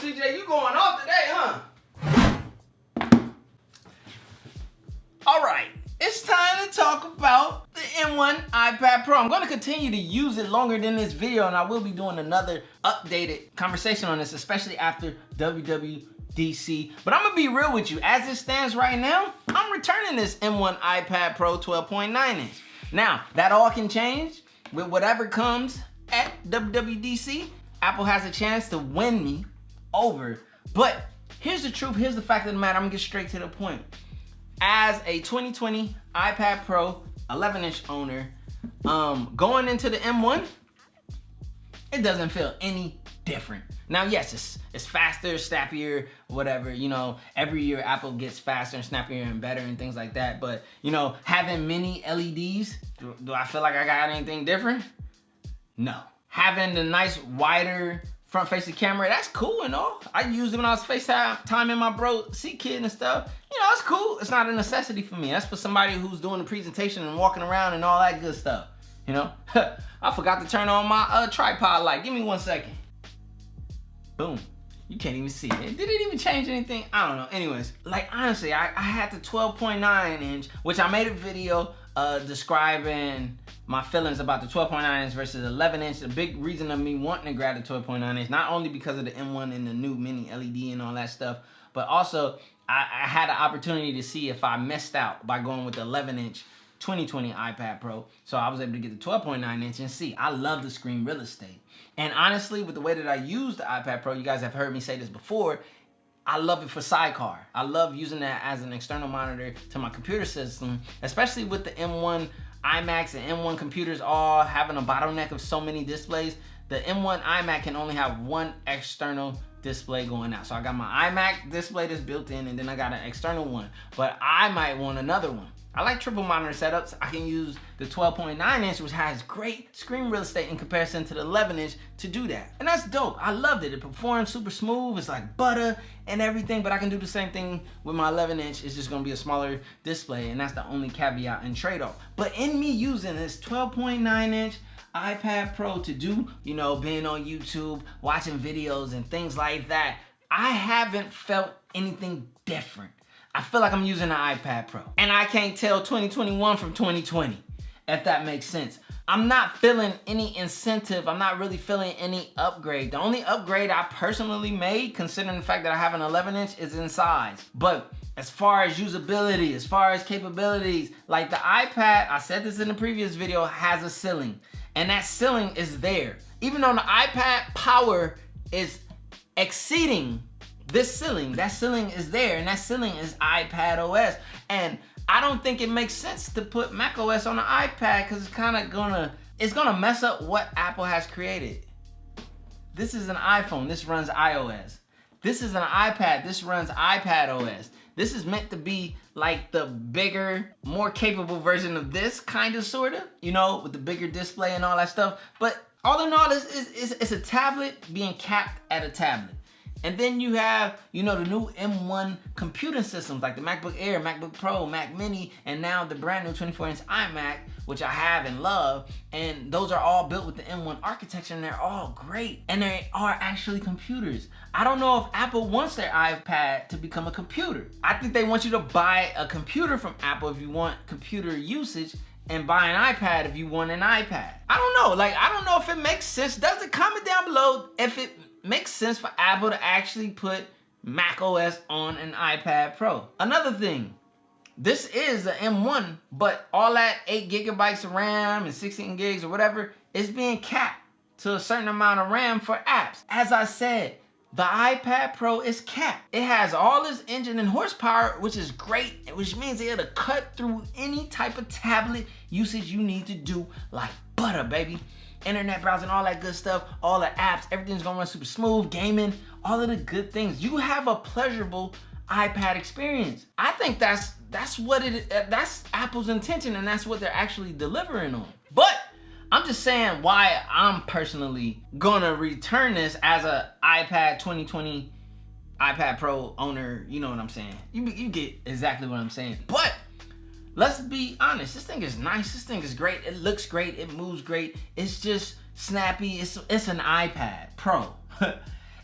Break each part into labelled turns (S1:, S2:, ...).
S1: CJ, you going off today, huh? All right, it's time to talk about the M1 iPad Pro. I'm going to continue to use it longer than this video, and I will be doing another updated conversation on this, especially after WWDC. But I'm going to be real with you. As it stands right now, I'm returning this M1 iPad Pro 12.9 inch. Now, that all can change with whatever comes at WWDC. Apple has a chance to win me over. But here's the truth. Here's the fact of the matter. I'm going to get straight to the point. As a 2020 iPad Pro 11-inch owner, going into the M1, it doesn't feel any different. Now, yes, it's faster, snappier, whatever. You know, every year Apple gets faster and snappier and better and things like that. But, you know, having mini LEDs, do I feel like I got anything different? No. Having the nice wider front-facing camera, that's cool and all. I used it when I was FaceTiming my bro C-Kid and stuff. You know, it's cool. It's not a necessity for me. That's for somebody who's doing the presentation and walking around and all that good stuff. You know, I forgot to turn on my tripod light. Give me 1 second. Boom. You can't even see it. Did it even change anything? I don't know. Anyways, like honestly, I had the 12.9 inch, which I made a video describing my feelings about the 12.9 inch versus 11 inch. The big reason of me wanting to grab the 12.9 inch, not only because of the M1 and the new mini LED and all that stuff, but also I had an opportunity to see if I missed out by going with the 11 inch 2020 iPad Pro. So I was able to get the 12.9 inch and see, I love the screen real estate. And honestly, with the way that I use the iPad Pro, you guys have heard me say this before, I love it for sidecar. I love using that as an external monitor to my computer system, especially with the M1 iMacs and M1 computers all having a bottleneck of so many displays. The M1 iMac can only have one external display going out. So I got my iMac display that's built in, and then I got an external one, but I might want another one. I like triple monitor setups. I can use the 12.9 inch, which has great screen real estate in comparison to the 11 inch to do that. And that's dope. I loved it. It performs super smooth. It's like butter and everything, but I can do the same thing with my 11 inch. It's just gonna be a smaller display, and that's the only caveat and trade-off. But in me using this 12.9 inch iPad Pro to do, you know, being on YouTube, watching videos and things like that, I haven't felt anything different. I feel like I'm using an iPad Pro. And I can't tell 2021 from 2020, if that makes sense. I'm not feeling any incentive. I'm not really feeling any upgrade. The only upgrade I personally made, considering the fact that I have an 11 inch, is in size. But as far as usability, as far as capabilities, like the iPad, I said this in the previous video, has a ceiling. And that ceiling is there. Even though the iPad power is exceeding this ceiling, that ceiling is there, and that ceiling is iPad OS. And I don't think it makes sense to put Mac OS on the iPad, because it's gonna mess up what Apple has created. This is an iPhone, this runs iOS. This is an iPad, this runs iPad OS. This is meant to be like the bigger, more capable version of this, kind of, sort of, you know, with the bigger display and all that stuff. But all in all, it's a tablet being capped at a tablet. And then you have, you know, the new M1 computing systems like the MacBook Air, MacBook Pro, Mac Mini, and now the brand new 24-inch iMac, which I have and love. And those are all built with the M1 architecture, and they're all great. And they are actually computers. I don't know if Apple wants their iPad to become a computer. I think they want you to buy a computer from Apple if you want computer usage, and buy an iPad if you want an iPad. I don't know. Like, I don't know if it makes sense. Does it? Comment down below if it makes sense for Apple to actually put Mac OS on an iPad Pro. Another thing, this is an M1, but all that 8 gigabytes of RAM and 16 gigs or whatever is being capped to a certain amount of RAM for apps. As I said, the iPad Pro is capped. It has all this engine and horsepower, which is great, which means it'll cut through any type of tablet usage you need to do like butter, baby. Internet browsing, all that good stuff, all the apps, everything's gonna run super smooth, gaming, all of the good things. You have a pleasurable iPad experience. I think that's Apple's intention, and that's what they're actually delivering on. But I'm just saying why I'm personally gonna return this as a iPad 2020 iPad Pro owner. You know what I'm saying? You get exactly what I'm saying. But let's be honest, this thing is nice, this thing is great, it looks great, it moves great, it's just snappy, it's an iPad Pro.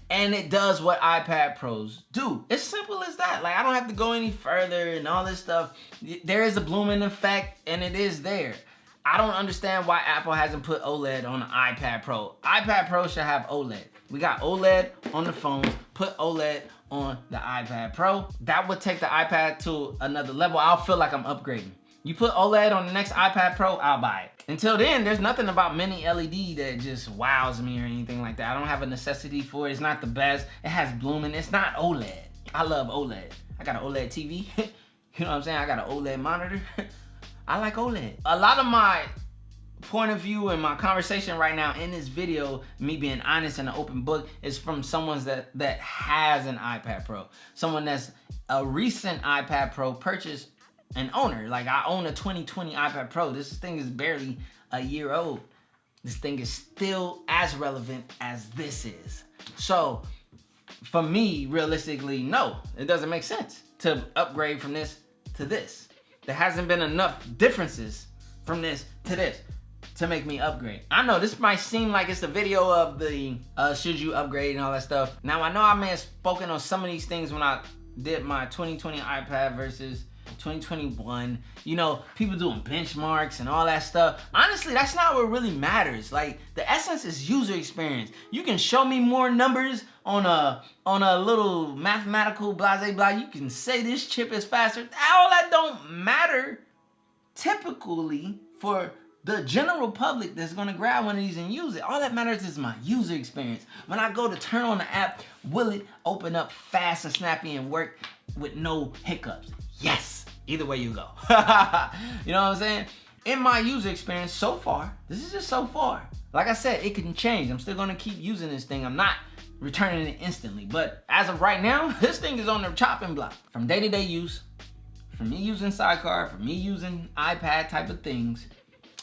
S1: and it does what iPad Pros do. It's simple as that. Like, I don't have to go any further and all this stuff. There is a blooming effect, and it is there. I don't understand why Apple hasn't put OLED on the iPad Pro. iPad Pro should have OLED. We got OLED on the phone, put OLED on the iPad Pro. That would take the iPad to another level. I'll feel like I'm upgrading. You put OLED on the next iPad Pro, I'll buy it. Until then, there's nothing about mini LED that just wows me or anything like that. I don't have a necessity for it. It's not the best. It has blooming. It's not OLED. I love OLED. I got an OLED TV. You know what I'm saying? I got an OLED monitor. I like OLED. A lot of my point of view and my conversation right now in this video, me being honest and an open book, is from someone that has an iPad Pro. Someone that's a recent iPad Pro purchase an owner. Like, I own a 2020 iPad Pro. This thing is barely a year old. This thing is still as relevant as this is. So for me, realistically, no, it doesn't make sense to upgrade from this to this. There hasn't been enough differences from this to this to make me upgrade. I know this might seem like it's a video of the should you upgrade and all that stuff. Now, I know I may have spoken on some of these things when I did my 2020 iPad versus 2021, you know, people doing benchmarks and all that stuff. Honestly, that's not what really matters. Like, the essence is user experience. You can show me more numbers on a little mathematical blase blah. You can say this chip is faster. All that don't matter typically for the general public that's gonna grab one of these and use it. All that matters is my user experience. When I go to turn on the app, will it open up fast and snappy and work with no hiccups? Yes. Either way you go. You know what I'm saying? In my user experience so far, this is just so far. Like I said, it can change. I'm still gonna keep using this thing. I'm not returning it instantly. But as of right now, this thing is on the chopping block. From day-to-day use, from me using Sidecar, from me using iPad type of things,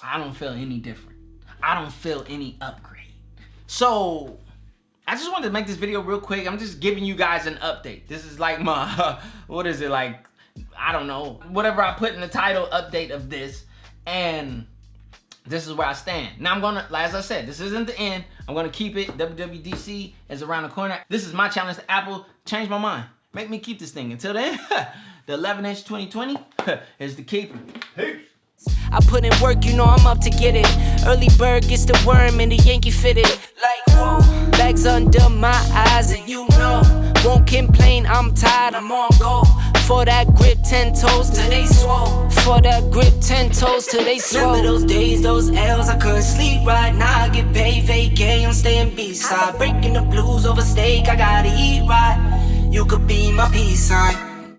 S1: I don't feel any different. I don't feel any upgrade. So I just wanted to make this video real quick. I'm just giving you guys an update. This is like my, what is it, like, I don't know, whatever I put in the title, update of this. And this is where I stand. Now I'm gonna, as I said, this isn't the end. I'm gonna keep it. WWDC is around the corner. This is my challenge to Apple. Change my mind. Make me keep this thing. Until then, the 11-inch 2020 is the keeper. Peace.
S2: I put in work, you know I'm up to get it. Early bird gets the worm and the Yankee fitted. Like, whoa, bags under my eyes and you know, won't complain, I'm tired, I'm on go. For that grip, 10 toes till they swole. For that grip, 10 toes till they swole. Remember those days, those L's, I couldn't sleep right now. I get paid, vacay, I'm staying B-side. Breaking the blues over steak, I gotta eat right. You could be my peace sign.